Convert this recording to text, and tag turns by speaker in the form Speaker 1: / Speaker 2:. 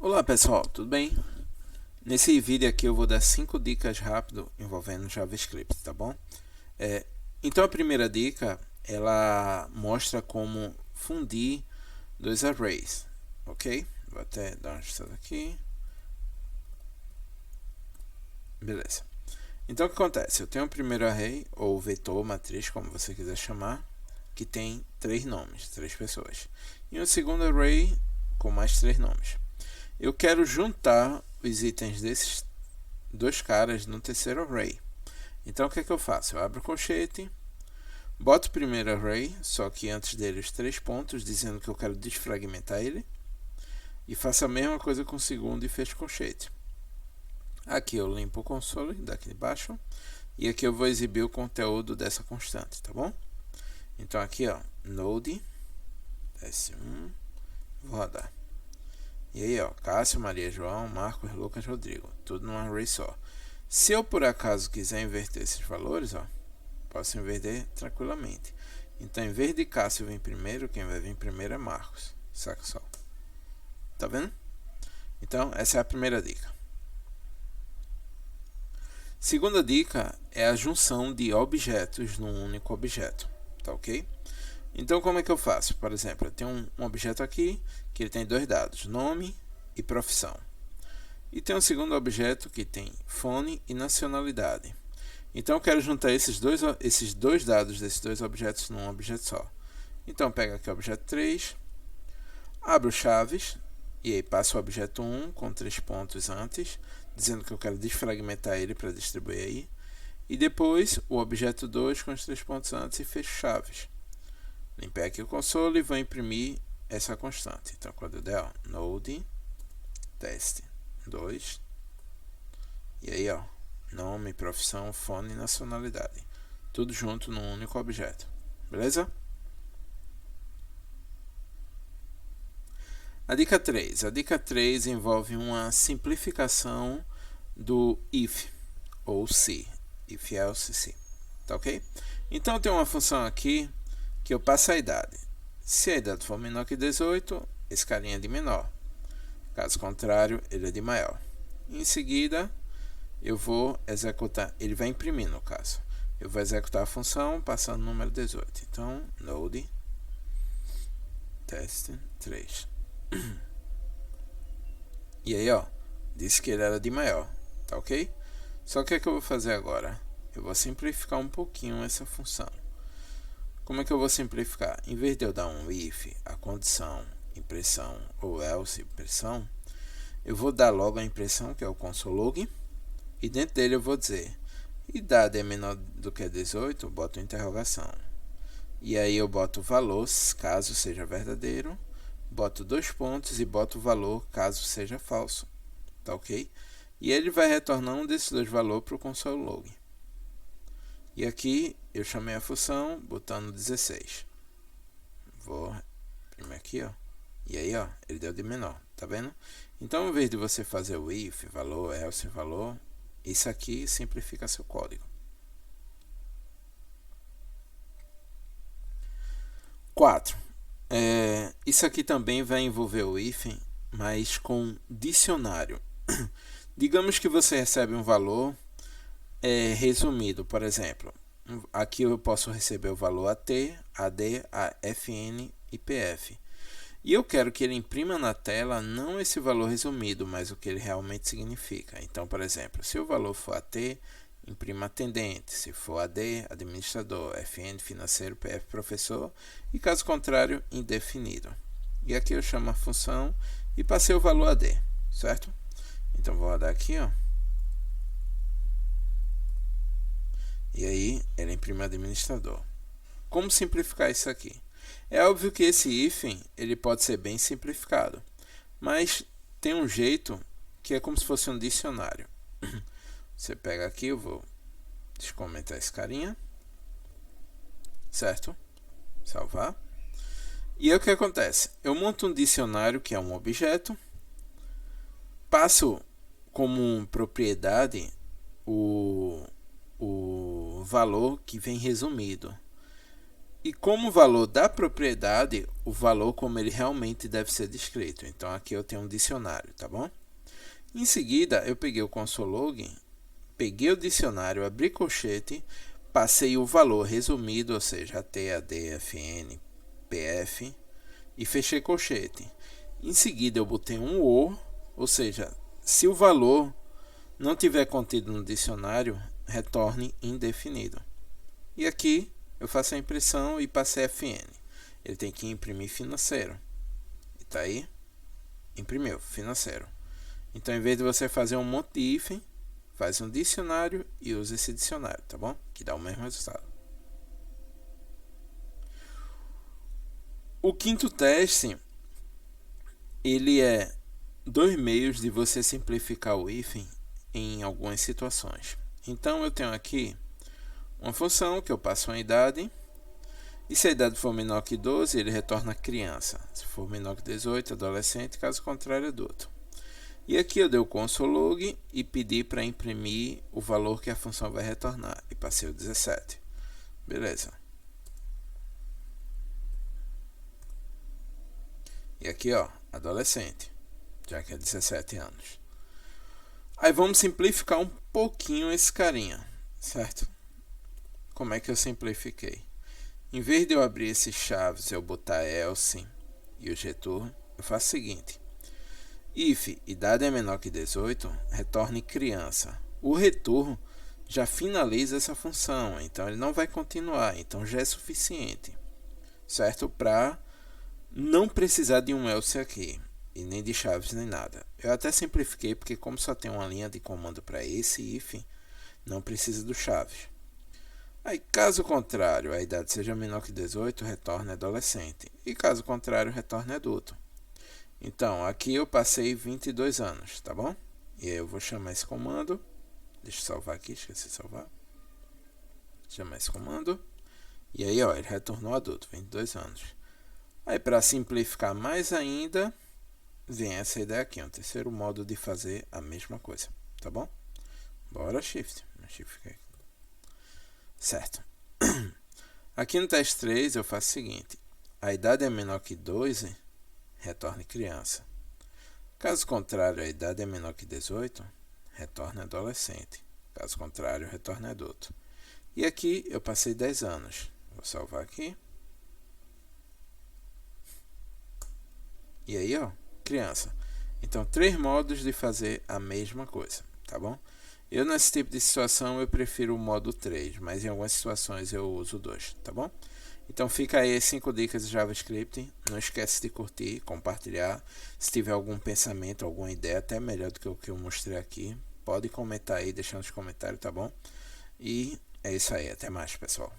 Speaker 1: Olá pessoal, tudo bem? Nesse vídeo aqui eu vou dar 5 dicas rápido envolvendo JavaScript, tá bom? Então a primeira dica, ela mostra como fundir dois arrays, ok? Vou até dar uma ajustada aqui. Beleza. Então o que acontece? Eu tenho o primeiro array, ou vetor, matriz, como você quiser chamar, que tem 3 nomes, 3 pessoas. E um segundo array com mais 3 nomes. Eu quero juntar os itens desses dois caras no terceiro array. Então o que é que eu faço? Eu abro o colchete, boto o primeiro array, só que antes dele os 3 pontos, dizendo que eu quero desfragmentar ele, e faço a mesma coisa com o segundo e fecho colchete. Aqui eu limpo o console daqui de baixo, e aqui eu vou exibir o conteúdo dessa constante, tá bom? Então aqui, ó, node S1, vou rodar. E aí, ó, Cássio, Maria, João, Marcos, Lucas, Rodrigo, tudo num array só. Se eu por acaso quiser inverter esses valores, ó, posso inverter tranquilamente. Então, em vez de Cássio vir primeiro, quem vai vir primeiro é Marcos. Saca só. Tá vendo? Então, essa é a primeira dica. Segunda dica é a junção de objetos num único objeto. Tá ok? Então, como é que eu faço? Por exemplo, eu tenho um objeto aqui que ele tem 2 dados, nome e profissão. E tem um segundo objeto que tem fone e nacionalidade. Então, eu quero juntar esses dois dados desses dois objetos num objeto só. Então, pego aqui o objeto 3, abro chaves, e aí passo o objeto 1 com 3 pontos antes, dizendo que eu quero desfragmentar ele para distribuir aí. E depois o objeto 2 com os 3 pontos antes e fecho chaves. Limpei aqui o console e vou imprimir essa constante. Então, quando eu der, ó, node teste 2, e aí, ó, nome, profissão, fone e nacionalidade, tudo junto num único objeto. Beleza? A dica 3. A dica 3 envolve uma simplificação do if ou se. If else se. Tá ok? Então, tem uma função aqui que eu passo a idade. Se a idade for menor que 18, esse carinha é de menor. Caso contrário, ele é de maior. Em seguida, eu vou executar, ele vai imprimir no caso. Eu vou executar a função passando o número 18. Então, node teste 3. E aí, ó, disse que ele era de maior, tá ok? Só que o que eu vou fazer agora? Eu vou simplificar um pouquinho essa função. Como é que eu vou simplificar? Em vez de eu dar um if, a condição, impressão, ou else, impressão, eu vou dar logo a impressão, que é o console.log, e dentro dele eu vou dizer, idade é menor do que 18, boto interrogação. E aí eu boto o valor, caso seja verdadeiro, boto 2 pontos e boto o valor, caso seja falso. Tá ok? E ele vai retornar um desses 2 valores para o console.log. E aqui eu chamei a função botando 16. Vou imprimir aqui, ó. E aí, ó, ele deu de menor, tá vendo? Então, em vez de você fazer o if, valor, else, valor, isso aqui simplifica seu código. 4. Isso aqui também vai envolver o if, mas com dicionário. Digamos que você recebe um valor resumido, por exemplo. Aqui eu posso receber o valor AT, AD, AFN e PF. E eu quero que ele imprima na tela não esse valor resumido, mas o que ele realmente significa. Então, por exemplo, se o valor for AT, imprima atendente. Se for AD, administrador. FN, financeiro. PF, professor. E caso contrário, indefinido. E aqui eu chamo a função e passei o valor AD, certo? Então, vou rodar aqui, ó. E aí, ele imprime administrador. Como simplificar isso aqui? É óbvio que esse hífen ele pode ser bem simplificado, mas tem um jeito que é como se fosse um dicionário. Você pega aqui, eu vou descomentar esse carinha, certo? Salvar. E aí o que acontece? Eu monto um dicionário que é um objeto, passo como propriedade o valor que vem resumido. E como valor da propriedade, o valor como ele realmente deve ser descrito. Então aqui eu tenho um dicionário, tá bom? Em seguida, eu peguei o console.log, peguei o dicionário, abri colchete, passei o valor resumido, ou seja, AT, AD, FN, PF, e fechei colchete. Em seguida, eu botei um ou seja, se o valor não tiver contido no dicionário, retorne indefinido. E aqui eu faço a impressão e passei FN. Ele tem que imprimir financeiro. E tá aí, imprimiu financeiro. Então, em vez de você fazer um monte de hífen, faz um dicionário e usa esse dicionário, tá bom? Que dá o mesmo resultado. O quinto teste, ele é 2 meios de você simplificar o hífen em algumas situações. Então, eu tenho aqui uma função que eu passo uma idade, e se a idade for menor que 12, ele retorna criança. Se for menor que 18, adolescente, caso contrário, adulto. E aqui eu dei o console.log e pedi para imprimir o valor que a função vai retornar. E passei o 17. Beleza. E aqui, ó, adolescente, já que é 17 anos. Aí vamos simplificar um pouquinho esse carinha, certo? Como é que eu simplifiquei? Em vez de eu abrir esses chaves e eu botar else e o return, eu faço o seguinte. If idade é menor que 18, retorne criança. O retorno já finaliza essa função, então ele não vai continuar, então já é suficiente, certo? Para não precisar de um else aqui, e nem de chaves nem nada. Eu até simplifiquei porque como só tem uma linha de comando para esse if, não precisa do chaves. Aí, caso contrário, a idade seja menor que 18, retorne adolescente, e caso contrário, retorne adulto. Então, aqui eu passei 22 anos, tá bom? E aí eu vou chamar esse comando. Deixa eu salvar aqui, esqueci de salvar. Chamar esse comando. E aí, ó, ele retornou adulto, 22 anos. Aí, para simplificar mais ainda, vem essa ideia aqui, um terceiro modo de fazer a mesma coisa, tá bom? Bora, Shift. Shift aqui. Certo. Aqui no teste 3 eu faço o seguinte. A idade é menor que 12, retorne criança. Caso contrário, a idade é menor que 18, retorne adolescente. Caso contrário, retorne adulto. E aqui eu passei 10 anos. Vou salvar aqui. E aí, ó, criança. Então, 3 modos de fazer a mesma coisa, tá bom? Eu, nesse tipo de situação, eu prefiro o modo 3, mas em algumas situações eu uso 2, tá bom? Então fica aí as 5 dicas de JavaScript. Não esquece de curtir, compartilhar. Se tiver algum pensamento, alguma ideia, até melhor do que o que eu mostrei aqui, pode comentar aí, deixar nos comentários, tá bom? E é isso aí, até mais, pessoal.